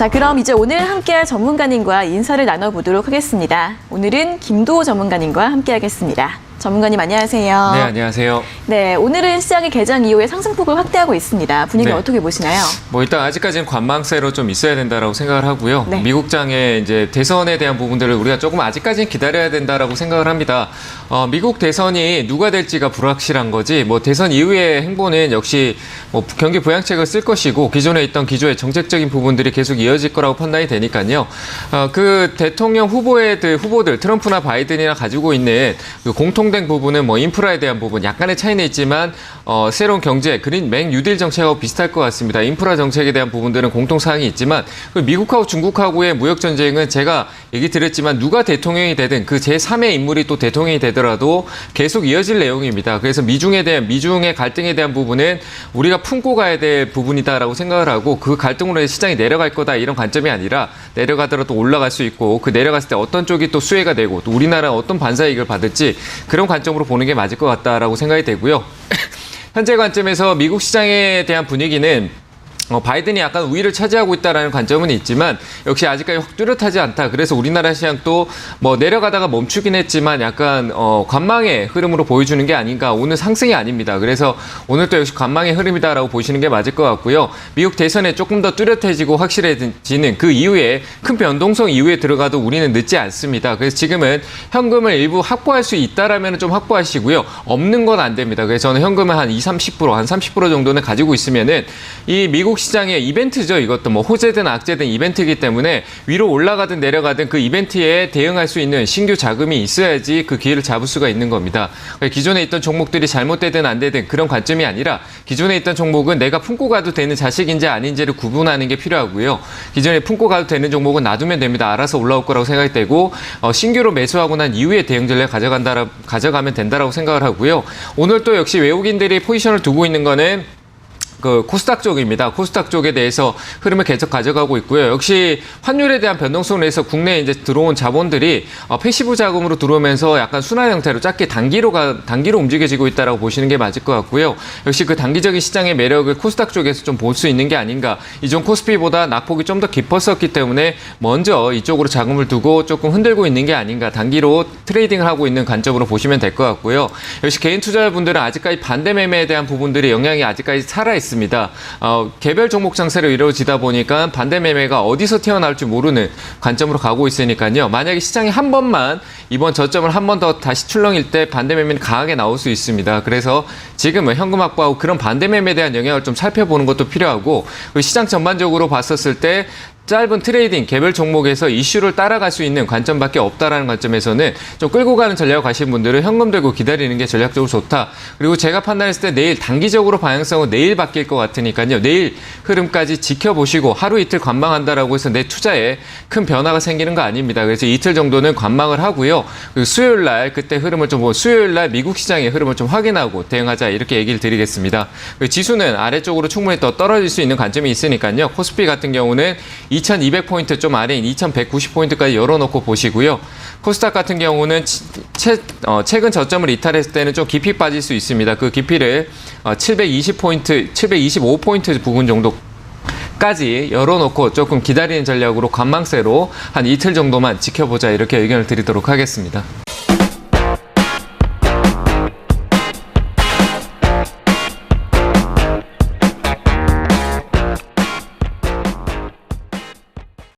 자, 그럼 이제 오늘 함께할 전문가님과 인사를 나눠보도록 하겠습니다. 오늘은 김도호 전문가님과 함께하겠습니다. 전문가님 안녕하세요. 네, 안녕하세요. 네, 오늘은 시장의 개장 이후에 상승폭을 확대하고 있습니다. 분위기 네. 어떻게 보시나요? 일단 아직까지는 관망세로 좀 있어야 된다라고 생각을 하고요. 네. 미국장의 이제 대선에 대한 부분들을 우리가 조금 아직까지는 기다려야 된다라고 생각을 합니다. 미국 대선이 누가 될지가 불확실한 거지. 대선 이후의 행보는 역시 경기 부양책을 쓸 것이고 기존에 있던 기조의 정책적인 부분들이 계속 이어질 거라고 판단이 되니까요. 그 대통령 후보들 트럼프나 바이든이나 가지고 있는 그 공통된 부분은 인프라에 대한 부분 약간의 차이는 있지만 새로운 경제 맥 뉴딜 정책하고 비슷할 것 같습니다. 인프라 정책에 대한 부분들은 공통사항이 있지만 미국하고 중국하고의 무역 전쟁은 제가 얘기 드렸지만 누가 대통령이 되든 그 제3의 인물이 또 대통령이 되더라도 계속 이어질 내용입니다. 그래서 미중의 갈등에 대한 부분은 우리가 품고 가야 될 부분이다라고 생각을 하고 그 갈등으로 시장이 내려갈 거다 이런 관점이 아니라 내려가더라도 올라갈 수 있고 그 내려갔을 때 어떤 쪽이 또 수혜가 되고 또 우리나라는 어떤 반사이익을 받을지 그런 관점으로 보는 게 맞을 것 같다라고 생각이 되고요. 현재 관점에서 미국 시장에 대한 분위기는 바이든이 약간 우위를 차지하고 있다는 관점은 있지만 역시 아직까지 확 뚜렷하지 않다. 그래서 우리나라 시장도 내려가다가 멈추긴 했지만 약간 관망의 흐름으로 보여주는 게 아닌가. 오늘 상승이 아닙니다. 그래서 오늘 또 역시 관망의 흐름이다라고 보시는 게 맞을 것 같고요. 미국 대선에 조금 더 뚜렷해지고 확실해지는 그 이후에 큰 변동성 이후에 들어가도 우리는 늦지 않습니다. 그래서 지금은 현금을 일부 확보할 수 있다라면 좀 확보하시고요. 없는 건 안 됩니다. 그래서 저는 현금을 한 20-30%, 한 30% 정도는 가지고 있으면은 이 미국 시장의 이벤트죠. 이것도 호재든 악재든 이벤트이기 때문에 위로 올라가든 내려가든 그 이벤트에 대응할 수 있는 신규 자금이 있어야지 그 기회를 잡을 수가 있는 겁니다. 기존에 있던 종목들이 잘못되든 안 되든 그런 관점이 아니라 기존에 있던 종목은 내가 품고 가도 되는 자식인지 아닌지를 구분하는 게 필요하고요. 기존에 품고 가도 되는 종목은 놔두면 됩니다. 알아서 올라올 거라고 생각이 되고 신규로 매수하고 난 이후에 대응 전략 가져가면 된다라고 생각을 하고요. 오늘 또 역시 외국인들이 포지션을 두고 있는 거는 그 코스닥 쪽입니다. 코스닥 쪽에 대해서 흐름을 계속 가져가고 있고요. 역시 환율에 대한 변동성을 해서 국내에 이제 들어온 자본들이 패시브 자금으로 들어오면서 약간 순환 형태로 짧게 단기로 움직여지고 있다라고 보시는 게 맞을 것 같고요. 역시 그 단기적인 시장의 매력을 코스닥 쪽에서 좀 볼 수 있는 게 아닌가. 이전 코스피보다 낙폭이 좀 더 깊었었기 때문에 먼저 이쪽으로 자금을 두고 조금 흔들고 있는 게 아닌가. 단기로 트레이딩을 하고 있는 관점으로 보시면 될 것 같고요. 역시 개인 투자자분들은 아직까지 반대 매매에 대한 부분들의 영향이 아직까지 살아있습니다. 개별 종목 장세로 이루어지다 보니까 반대 매매가 어디서 튀어나올지 모르는 관점으로 가고 있으니까요. 만약에 시장이 한 번만 이번 저점을 한 번 더 다시 출렁일 때 반대 매매는 강하게 나올 수 있습니다. 그래서 지금은 현금 확보하고 그런 반대 매매에 대한 영향을 좀 살펴보는 것도 필요하고 시장 전반적으로 봤었을 때 짧은 트레이딩, 개별 종목에서 이슈를 따라갈 수 있는 관점밖에 없다라는 관점에서는 좀 끌고 가는 전략을 가신 분들은 현금 들고 기다리는 게 전략적으로 좋다. 그리고 제가 판단했을 때 내일 단기적으로 방향성은 내일 바뀔 것 같으니까요. 내일 흐름까지 지켜보시고 하루 이틀 관망한다라고 해서 내 투자에 큰 변화가 생기는 거 아닙니다. 그래서 이틀 정도는 관망을 하고요. 그리고 수요일 날 그때 흐름을 수요일 날 미국 시장의 흐름을 좀 확인하고 대응하자 이렇게 얘기를 드리겠습니다. 지수는 아래쪽으로 충분히 더 떨어질 수 있는 관점이 있으니까요. 코스피 같은 경우는 2200포인트 좀 아래인 2190포인트까지 열어놓고 보시고요. 코스닥 같은 경우는 최근 저점을 이탈했을 때는 좀 깊이 빠질 수 있습니다. 그 깊이를 720포인트, 725포인트 부분 정도까지 열어놓고 조금 기다리는 전략으로 관망세로 한 이틀 정도만 지켜보자 이렇게 의견을 드리도록 하겠습니다.